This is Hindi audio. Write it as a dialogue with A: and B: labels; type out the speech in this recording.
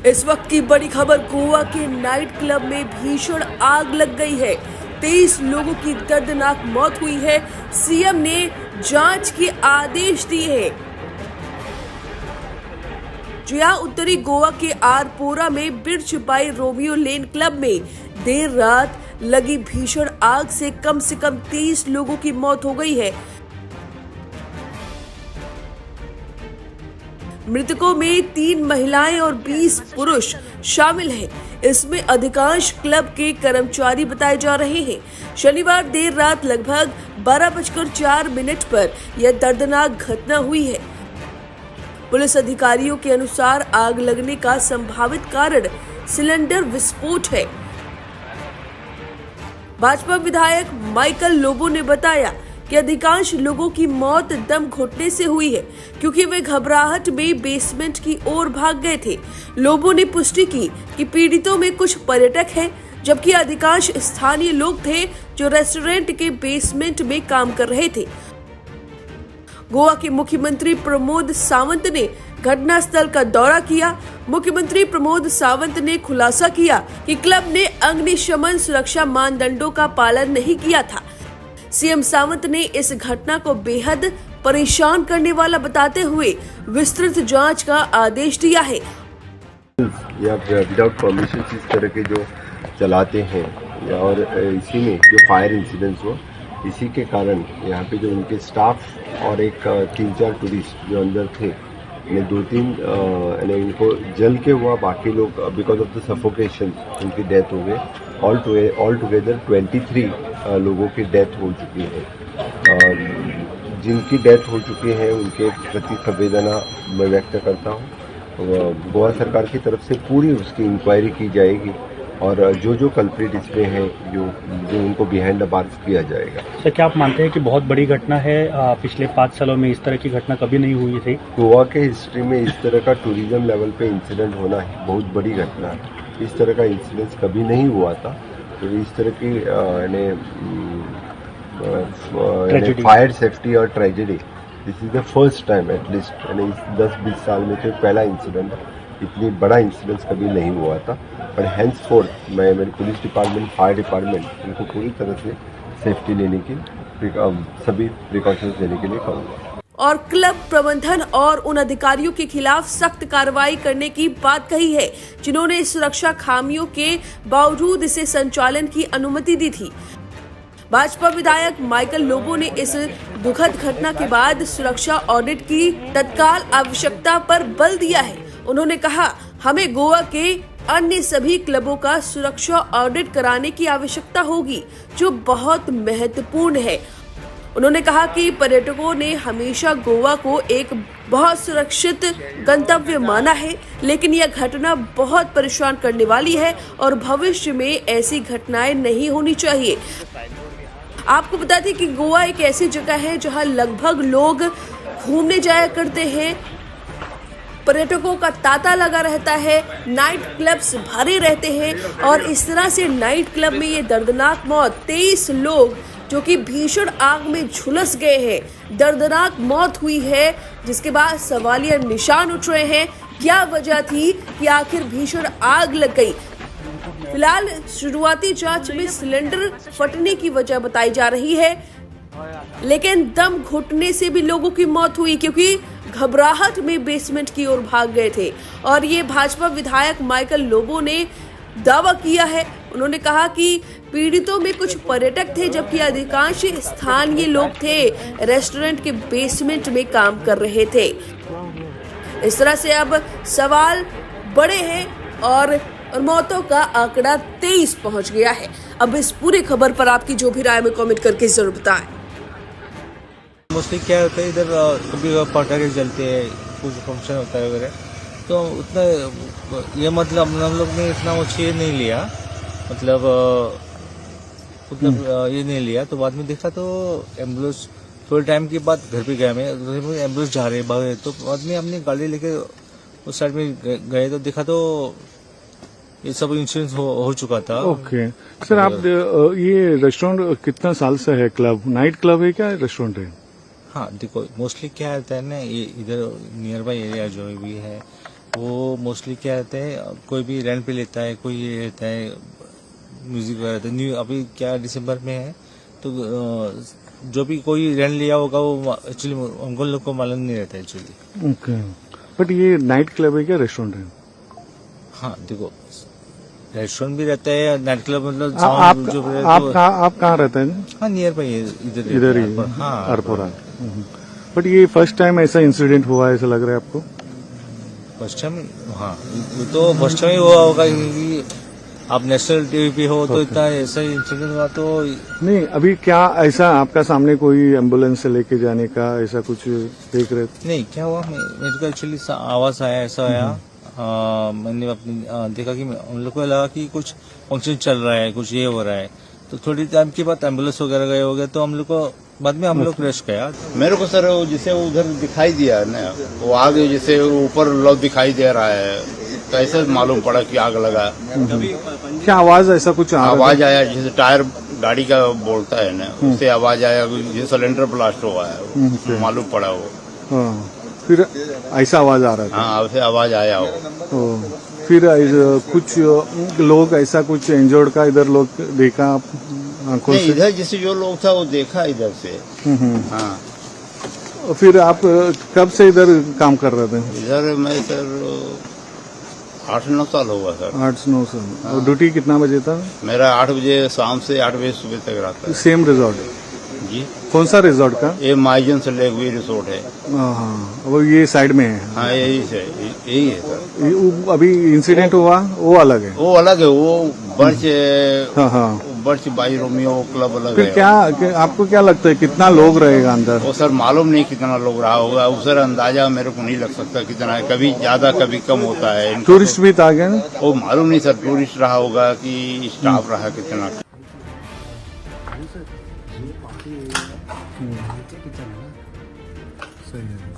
A: इस वक्त की बड़ी खबर, गोवा के नाइट क्लब में भीषण आग लग गई है। 23 लोगों की दर्दनाक मौत हुई है। सीएम ने जांच के आदेश दिए हैं। जहां उत्तरी गोवा के आरपोरा में बिरच बाई रोमियो लेन क्लब में देर रात लगी भीषण आग से कम 23 लोगों की मौत हो गई है। मृतकों में 3 महिलाएं और 20 पुरुष शामिल हैं। इसमें अधिकांश क्लब के कर्मचारी बताए जा रहे हैं। शनिवार देर रात लगभग 12:04 पर यह दर्दनाक घटना हुई है। पुलिस अधिकारियों के अनुसार आग लगने का संभावित कारण सिलेंडर विस्फोट है। भाजपा विधायक माइकल लोबो ने बताया कि अधिकांश लोगों की मौत दम घुटने से हुई है, क्योंकि वे घबराहट में बेसमेंट की ओर भाग गए थे। लोबो ने पुष्टि की कि पीड़ितों में कुछ पर्यटक हैं, जबकि अधिकांश स्थानीय लोग थे जो रेस्टोरेंट के बेसमेंट में काम कर रहे थे। गोवा के मुख्यमंत्री प्रमोद सावंत ने घटनास्थल का दौरा किया। मुख्यमंत्री प्रमोद सावंत ने खुलासा किया कि क्लब ने अग्निशमन सुरक्षा मानदंडों का पालन नहीं किया था। सीएम सावंत ने इस घटना को बेहद परेशान करने वाला बताते हुए विस्तृत जांच का आदेश दिया है।
B: या विदाउट परमिशन इस तरह के जो चलाते हैं, और इसी में जो फायर इंसिडेंट्स हो, इसी के कारण यहाँ पे जो उनके स्टाफ और एक 3-4 टूरिस्ट जो अंदर थे, ने 2-3 इनको जल के हुआ, बाकी लोग बिकॉज ऑफ द सफोकेशन उनकी डेथ हो गई। ऑल टुगेदर 23 लोगों की डेथ हो चुकी है। जिनकी डेथ हो चुकी है उनके प्रति संवेदना मैं व्यक्त करता हूँ। गोवा सरकार की तरफ से पूरी उसकी इंक्वायरी की जाएगी और जो कल्प्रिट इसमें है, जो उनको बिहाइंड द बार्स किया जाएगा।
C: सर, क्या आप मानते हैं कि बहुत बड़ी घटना है? पिछले 5 सालों में इस तरह की घटना कभी नहीं हुई थी।
B: गोवा के हिस्ट्री में इस तरह का टूरिज्म लेवल पे इंसिडेंट होना है बहुत बड़ी घटना है। इस तरह का इंसिडेंट कभी नहीं हुआ था। तो इस तरह की फायर सेफ्टी और tragedy, this is the first time at least, 10-20 साल में तो पहला इंसिडेंट, इतनी बड़ा इंसिडेंस कभी नहीं हुआ था। पर हैंस फोर्थ मैं मेरे पुलिस डिपार्टमेंट, फायर डिपार्टमेंट, उनको पूरी तरह से सेफ्टी लेने की, सभी प्रिकॉशंस लेने के लिए कहूँगा।
A: और क्लब प्रबंधन और उन अधिकारियों के खिलाफ सख्त कार्रवाई करने की बात कही है, जिन्होंने सुरक्षा खामियों के बावजूद इसे संचालन की अनुमति दी थी। भाजपा विधायक माइकल लोबो ने इस दुखद घटना के बाद सुरक्षा ऑडिट की तत्काल आवश्यकता पर बल दिया है। उन्होंने कहा, हमें गोवा के अन्य सभी क्लबों का सुरक्षा ऑडिट कराने की आवश्यकता होगी, जो बहुत महत्वपूर्ण है। उन्होंने कहा कि पर्यटकों ने हमेशा गोवा को एक बहुत सुरक्षित गंतव्य माना है, लेकिन यह घटना बहुत परेशान करने वाली है और भविष्य में ऐसी घटनाएं नहीं होनी चाहिए। आपको बता दें कि गोवा एक ऐसी जगह है जहां लगभग लोग घूमने जाया करते हैं, पर्यटकों का तांता लगा रहता है, नाइट क्लब्स भरे रहते हैं, और इस तरह से नाइट क्लब में ये दर्दनाक मौत, 23 लोग जो कि भीषण आग में झुलस गए हैं, दर्दनाक मौत हुई है, जिसके बाद सवालिया निशान उठ रहे हैं। क्या वजह थी कि आखिर भीषण आग लग गई? फिलहाल शुरुआती जांच में सिलेंडर फटने की वजह बताई जा रही है, लेकिन दम घुटने से भी लोगों की मौत हुई, क्योंकि घबराहट में बेसमेंट की ओर भाग गए थे। और ये भाजपा विधायक माइकल लोबो ने दावा किया है। उन्होंने कहा कि पीड़ितों में कुछ पर्यटक थे, जबकि अधिकांश स्थानीय लोग थे, रेस्टोरेंट के बेसमेंट में काम कर रहे थे। इस तरह से अब सवाल बड़े हैं और मौतों का आंकड़ा 23 पहुंच गया है। अब इस पूरी खबर पर आपकी जो भी राय में कमेंट करके जरूर बताएं।
D: मोस्टली क्या होता है, इधर कभी पटाखे जलते हैं, कुछ फंक्शन होता है वगैरह, तो उतना ये मतलब हम लोग ने इतना वो चीज नहीं लिया, मतलब ये नहीं लिया। तो बाद में देखा तो एम्बुलेंस, थोड़े टाइम के बाद घर पे गया मैं, एम्बुलेंस जा रहे भाग रहे, तो बाद में अपनी गाड़ी लेके उस साइड में गए तो देखा तो ये सब इंश्योरेंस हो चुका था।
E: ओके सर, आप ये रेस्टोरेंट कितना साल से है? क्लब, नाइट क्लब है क्या रेस्टोरेंट है?
D: हाँ देखो, मोस्टली क्या होता है ना, ये इधर नियर बाई एरिया जो भी है, वो मोस्टली क्या रहते हैं, कोई भी रेंट पे लेता है, कोई ये रहता है म्यूजिक वगैरह रहता है। न्यू अभी क्या दिसंबर में है, तो जो भी कोई रेंट लिया होगा वो एक्चुअली हमको लोग को मालूम नहीं रहता एक्चुअली।
E: ओके, बट ये नाइट क्लब है क्या रेस्टोरेंट है?
D: हाँ देखो, रेस्टोरेंट भी रहता है, नाइट क्लब मतलब
E: आप
D: जो
E: आप कहाँ रहते हैं?
D: हाँ नियर बाई
E: इधर ही
D: हाँ
E: अरपोरा। बट ये फर्स्ट टाइम ऐसा इंसिडेंट हुआ है ऐसा लग रहा है आपको?
D: फर्स्ट टाइम, हाँ ये तो फर्स्ट टाइम ही हुआ होगा, क्योंकि आप नेशनल टीवी पे हो तो इतना ऐसा इंसिडेंट हुआ तो
E: नहीं, अभी क्या ऐसा आपका सामने कोई एम्बुलेंस से लेके जाने का ऐसा कुछ देख रहे थे?
D: नहीं। क्या हुआ, मेरे को एक्चुअली आवाज आया, ऐसा आया, मैंने अपनी देखा कि हम लोग को लगा कि कुछ फंक्शन चल रहा है, कुछ ये हो रहा है, तो थोड़ी टाइम के बाद एम्बुलेंस वगैरह गए हो गए, तो हम लोग को बाद में हम लोग रश गया।
F: मेरे को सर जिसे उधर दिखाई दिया ना, वो आग जैसे ऊपर लौ दिखाई दे रहा है, तो ऐसे मालूम पड़ा कि आग लगा।
E: क्या आवाज ऐसा कुछ
F: आवाज आया जैसे टायर गाड़ी का बोलता है ना, उससे आवाज आया जैसे सिलेंडर ब्लास्ट हुआ है, मालूम पड़ा वो।
E: हाँ, फिर ऐसा आवाज आ रहा था?
F: हाँ ऐसे आवाज आया वो।
E: फिर कुछ लोग ऐसा कुछ इंजर्ड का इधर लोग देखा आप आंखों से?
F: इधर जैसे जो लोग था वो देखा इधर से। हाँ।
E: फिर आप कब से इधर काम कर रहे थे?
F: इधर मैं सर 8-9 साल होगा सर।
E: 8-9 साल। और ड्यूटी कितना बजे था?
F: मेरा 8 बजे शाम से 8 बजे सुबह तक रहता है।
E: Same resort?
F: जी।
E: कौन सा रिजॉर्ट का?
F: ये माइजन से लेक हुई रिसोर्ट है।
E: हाँ, वो ये साइड में है?
F: हाँ यही है सर।
E: अभी इंसिडेंट हुआ वो अलग है?
F: वो अलग है, वो बर्च।
E: हाँ,
F: बर्च बाई रोमियो क्लब अलग
E: फिर
F: है।
E: क्या आपको क्या लगता है कितना लोग रहेगा अंदर?
F: वो सर मालूम नहीं कितना लोग रहा होगा, वो सर अंदाजा मेरे को नहीं लग सकता कितना है, कभी ज्यादा कभी कम होता है।
E: टूरिस्ट भी था क्या?
F: वो मालूम नहीं सर, टूरिस्ट रहा होगा कि स्टाफ रहा कितना।
E: सही है।